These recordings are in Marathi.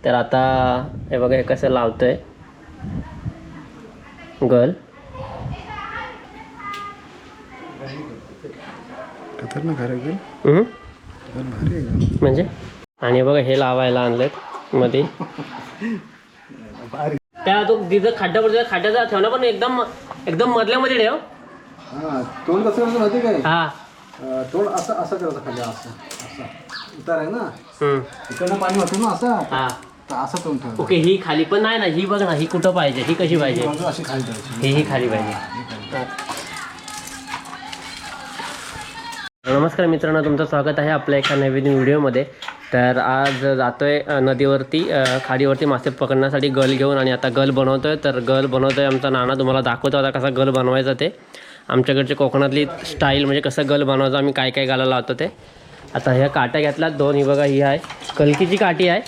तर आता हे बघा हे कसं लावतोय गल. खतरनाक आहे रे. भारी आहे. म्हणजे आणि बघा हे लावायला आणलेत मध्ये. त्या तो तिथं खड्डा पडतो खड्ड्याचा ठेवणं पण एकदम एकदम मधल्यामध्ये ठेव. हा तोंड कसं करायचं माहिती काय? हा तोंड असं असं करायचं खाली असं असं उतार आहे ना इकडनं पाणी वाटतं ना असं हा तर असं तोंड ठेवायचं. ओके. ही खाली पण नाही ना, ही बघ ना, ही कुठं पाहिजे, ही कशी पाहिजे, अशी खाली ठेवायची. ही खाली पाहिजे. नमस्कार मित्रांनो, तुमचं स्वागत आहे आपल्या एका नवीन व्हिडिओमध्ये. तर आज जातोय नदीवरती खाडीवरती मासे पकडण्यासाठी गल घेऊन, आणि आता गल बनवतोय. तर गल बनवतोय आमचा नाना, तुम्हाला दाखवतो आता कसा गल बनवायचा ते. आमच्याकडची कोकणातली स्टाईल म्हणजे कसं गल बनवायचं, आम्ही काय काय घालायला लावतो ते. आता ह्या काट्या घेतल्या दोन. ही बघा, ही आहे कलकीची काठी आहे,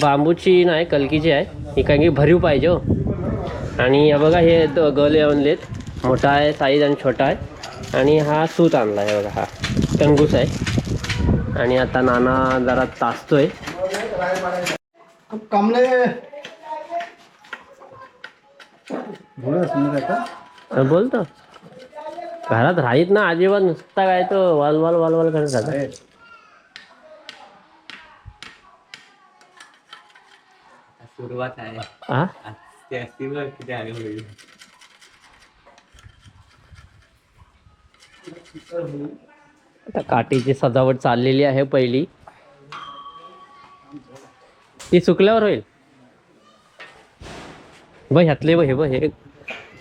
बांबूची नाही कलकीची आहे. ही काय की भरीव पाहिजे हो. आणि या बघा हे गल आणलेत, मोठा आहे साईज आणि छोटा आहे. आणि हा सूत आणला आहे बघा, हा टंगूस आहे. आणि आता नाना जरा तासतोय. कमले बोलतो घरात राहीत ना अजिबात, नुसता काय तो वाल वाल वाल वाल करत राहत. सुरुवात आहे. हा आता काठीची सजावट चाललेली आहे पहिली, ती सुकल्यावर होईल. बघ ह्यातले, बघ हे बघ, हे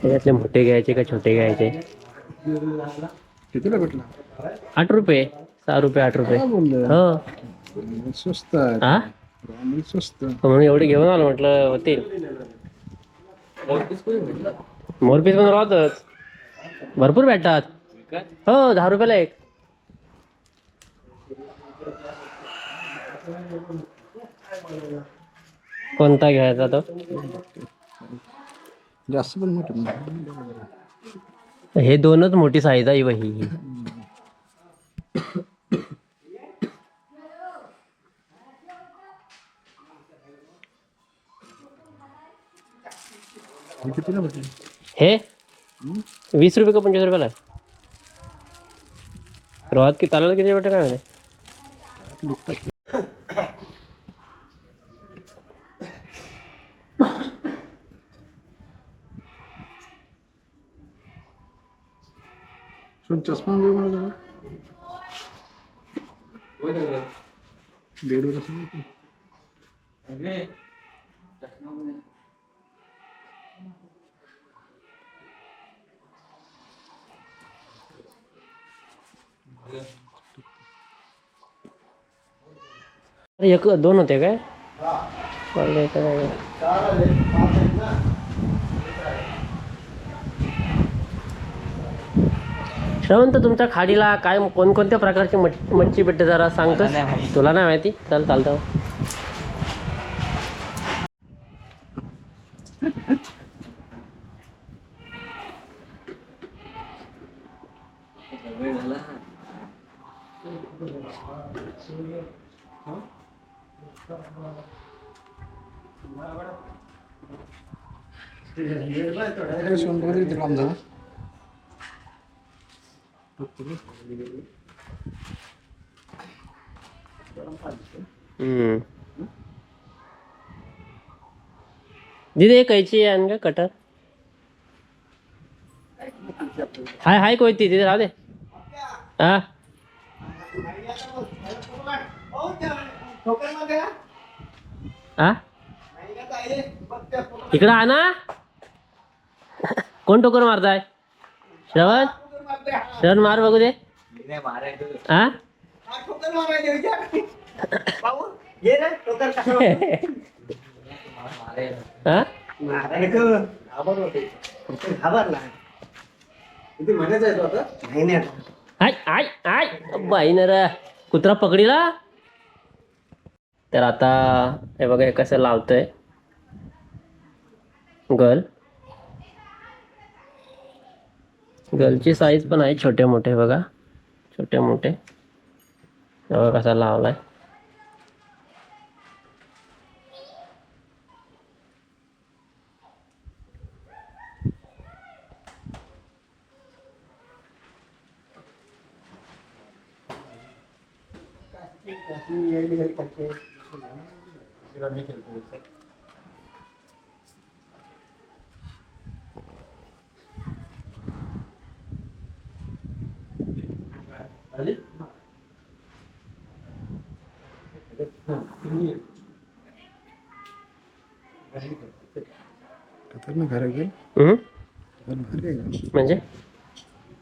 ह्यातले मोठे घ्यायचे का छोटे घ्यायचे. कितीला भेटला? 8 रुपये, 6 रुपये, 8 रुपये. हो स्वस्त आहे. हा स्वस्त म्हणून एवढे घेऊन आलो, म्हटलं होतील. मोरपीस पण राहतच, भरपूर भेटतात. हो 10 रुपयाला एक. कोणता घ्यायचा तो? जास्त पण मोठं हे दोनच मोठी साईज आहे ही. कितीला भेटले? हे 20 रुपये का 25 रुपयाला आहे. रोहात की तालाला किती भेटते काय माहिती. चष्मा वगैरे मला जरा 1.5 वर्ष एक दोन होते काय? श्रवंत, तुमच्या खाडीला काय कोणकोणत्या प्रकारची मच्छी भेटते जरा सांगतोस? तुला नाही माहिती? चल चालतं. किती काम झालं? दीदी कैची आहे का कटर? हाय कोई ती तिथे राहू दे. हा हा इकडं आणा. कोण टोकर मारताय? श्रवण मार बघू दे. हा बाईनर कुत्रा पकडीला. तर आता हे बघा हे कसं लावतोय गल. गलची साईज पण आहे छोटे मोठे, बघा छोटे मोठे. बघा कसा लावलाय. खतरनाक घर आहे हम्म? पण भारी आहे. म्हणजे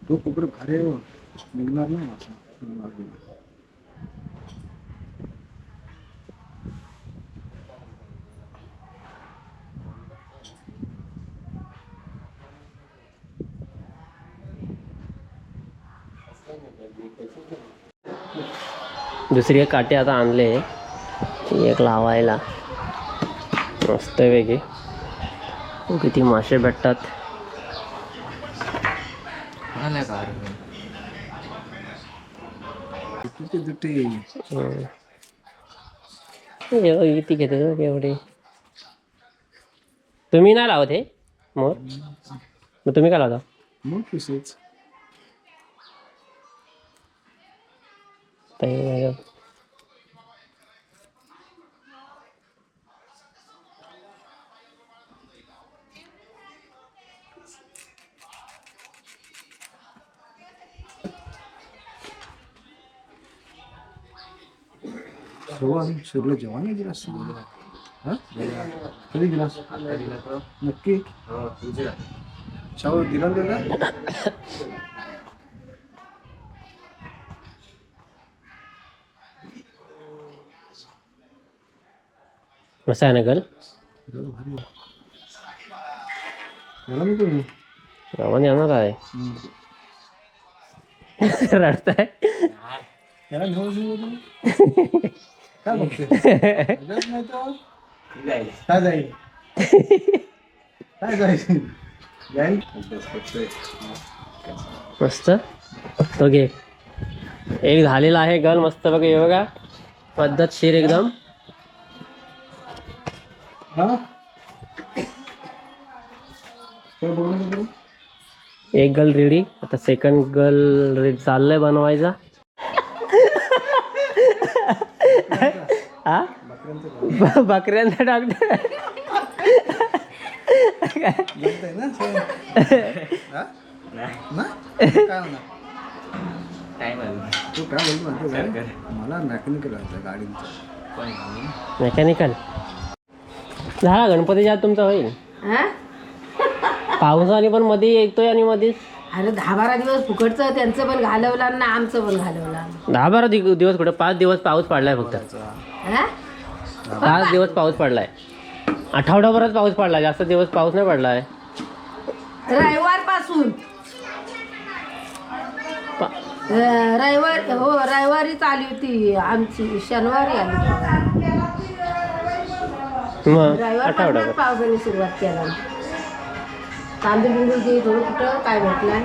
तो कोपरा भारी आहे हो. निघणार नाही असं. दुसरी एक काठी आता आणले, एक लावायला मस्त वेगळी. किती मासे भेटतात. आला का दुटी हम्म. एवढी किती घेतात एवढी. तुम्ही नाही लावत हे मोर? मग तुम्ही काय लावता? मग पिसेच शिरलं जेवण नाही दिलास हा कधी दिलास नक्की शावर दिला ना त्याला मस्त आहे ना गल? मला नको मी. गावाने येणार आहे. रडताय त्याला घेऊन काय बघते नाही तर काय जाईल काय जाईल जाईल मस्त. तो घे. एक झालेला आहे गल मस्त बघा. हे बघा पद्धतशीर एकदम. हा काय बघू एक गल रेडी. आता सेकंड गल रेडी चाललंय बनवायचा. हा बकऱ्यांचा डॉक्टर जमतंय ना हा? ना काय म्हणा काय म्हणलं तू काय बोलतो माहिती आहे का? मला मेकॅनिकल आहे गाडीचं. कोणी मेकॅनिकल झाला. गणपतीच्या आत तुमचा होईल. हा? पावसाने पण मध्ये येतोय आणि मध्येच अरे 10-12 दिवस फुकटचं त्यांचं पण घालवलं आणि आमचं पण घालवलं. 10-12 दिवस कुठे 5 दिवस पाऊस पडलाय फक्त. हा? 5 दिवस पाऊस पडलाय. आठवडाभरच पाऊस पडलाय. जास्त दिवस पाऊस नाही पडलाय. रविवार पासून रविवारीच आली होती आमची. शनिवारी आली. मग रविवार आठवडाभर पावसाने सुरुवात केला. तांदूळ बिंदूळ ते थोडं कुठं काय भेटलाय.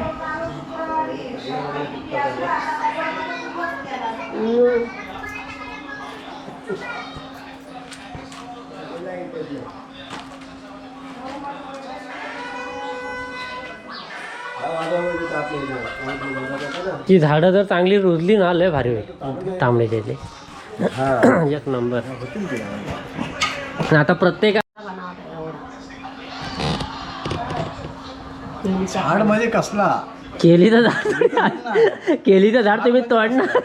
ती झाडं जर चांगली रुजली ना लय भारी होईल तांबड्याच्या इथे. एक नंबर. आता प्रत्येक झाड मध्ये कसला केलीचं झाड केलीचं झाड तुम्ही तोडणार.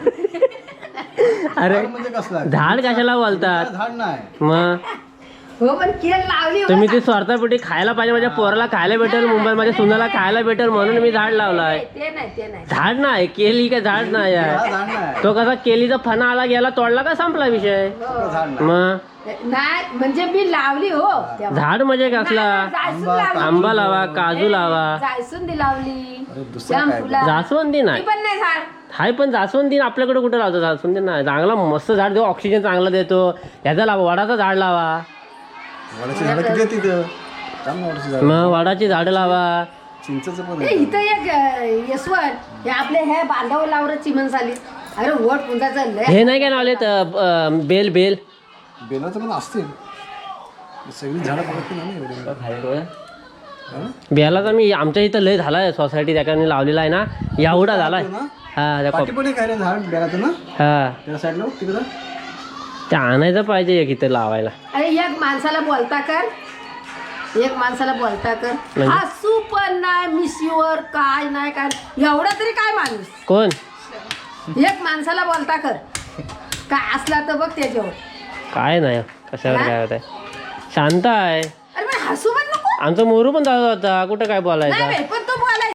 अरे मध्ये कसला झाड कशाला बोलतात झाड नाही मग? हो पण केल लावली हो. तुम्ही ती स्वार्थापोटी खायला पाहिजे. माझ्या पोराला खायला भेटेल, मुंबईत माझ्या सुनाला खायला भेटेल म्हणून मी झाड लावलाय. ते नाही झाड नाही केली काय झाड नाही हा, आहे. झाड नाही तो कसा केलीचा फणा आला गेला तोडला का संपला विषय. झाड नाही मग नाही म्हणजे मी लावली हो तेव्हा. झाड म्हणजे कसला? जायसून लावली. आंबा लावा, काजू लावा. जायसून लावली. अरे दुसरं काय फुला जास्वंदी ती नाही पण नाही झाड. हाय पण जास्वंदी आपल्याकडे कुठे लावतो? जास्वंदी नाही. चांगला मस्त झाड देऊ, ऑक्सिजन चांगला देतो. ह्याचा लावा, वडाचं झाड लावा. वडाची झाडं किती आहेत तिथं चांगलं वडाची झाड मग वडाची झाडं लावा. चिंचेचं पण ए, आहे. इथं एक यशवंत हे आपले हे बांधावं लावलं चिमण झाली. अरे वट पुंजाचं लय. हे नाही काय लावले बेल बेल बेलाचं पण असतील सगळी झाडं बघत नाही ना एवढे खाली डोळा बियाला तर मी आमच्या इथं लय झाला सोसायटी त्या कारण लावलेला आहे ना एवढा झालाय. हा त्या पाठी पण एक आहे रे झाड बेलाचं ना हा त्या साईडला तिकडं. ते आणायचं पाहिजे एक इथं लावायला. अरे एक माणसाला बोलता कर, एक माणसाला बोलता कर. हसू पण नाही मिशीवर काय नाही काय एवढा तरी काय माणूस. कोण एक माणसाला बोलता कर, काय असला तर बघ त्याच्यावर. काय नाही कशावर काय होत आहे. शांत आहे. अरे पण हसू पण नको. आमचा मोरू पण जात होता कुठं काय बोलायचा. नाही बे, पण तू बोलाय.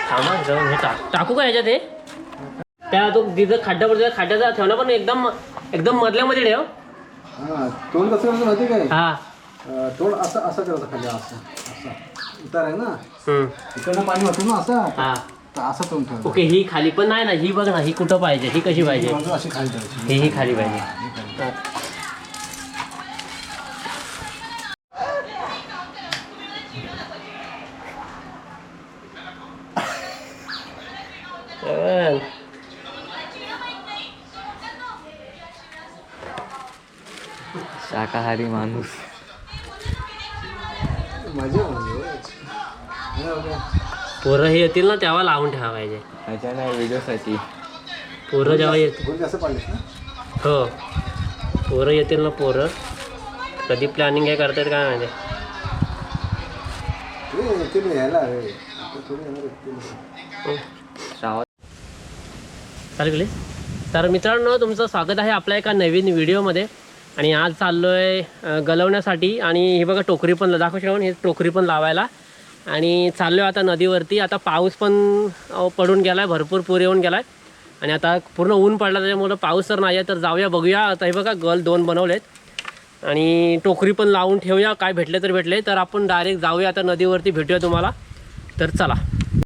थांबा जाऊन हे टाकू का ह्याच्यात हे त्या तो तिथं खड्डा पडतो खड्ड्याचा ठेवणं पण एकदम एकदम मधल्यामध्ये ठेव. हा तोंड कसं करायचं माहिती काय? हा तोंड असं असं करायचं खाली असं असं उतार आहे ना हम्म. इकडनं पाणी वाटून ना असं हा तर असं तोंड ठेवायचं. ओके ही खाली पण नाही ना ही बघ ना ही कुठं पाहिजे ही कशी पाहिजे बाजू अशी खाली ठेवायची. ही खाली पाहिजे. चल. शाकाहारी माणूस. मजा म्हणजे पोरं हे येतील ना तेव्हा लावून ठेवा पाहिजे. अच्छा नाही व्हिडिओसाठी. पोरं जेव्हा येतील गोल असं पाडलीस ना. हो पोरं येतील ना पोरं कधी प्लॅनिंग काय करतायत काय माहिती. ते मी यायला रे आता थोडी येणार आहे. श्रावण. चालेल. तर मित्रांनो तुमचं स्वागत आहे आपल्या एका नवीन व्हिडिओमध्ये. आणि आज चाललो आहे गलवण्यासाठी आणि हे बघा टोकरी पण दाखवू शकून हे टोकरी पण लावायला आणि चाललो आहे आता नदीवरती. आता पाऊस पण पडून गेला आहे भरपूर पूर येऊन गेला आहे आणि आता पूर्ण ऊन पडला त्याच्यामुळं पाऊस तर नाही आहे. तर जाऊया बघूया. आता हे बघा गल 2 बनवलेत आणि टोकरी पण लावून ठेवूया काय भेटले तर भेटले तर आपण डायरेक्ट जाऊया आता नदीवरती भेटूया तुम्हाला. तर चला.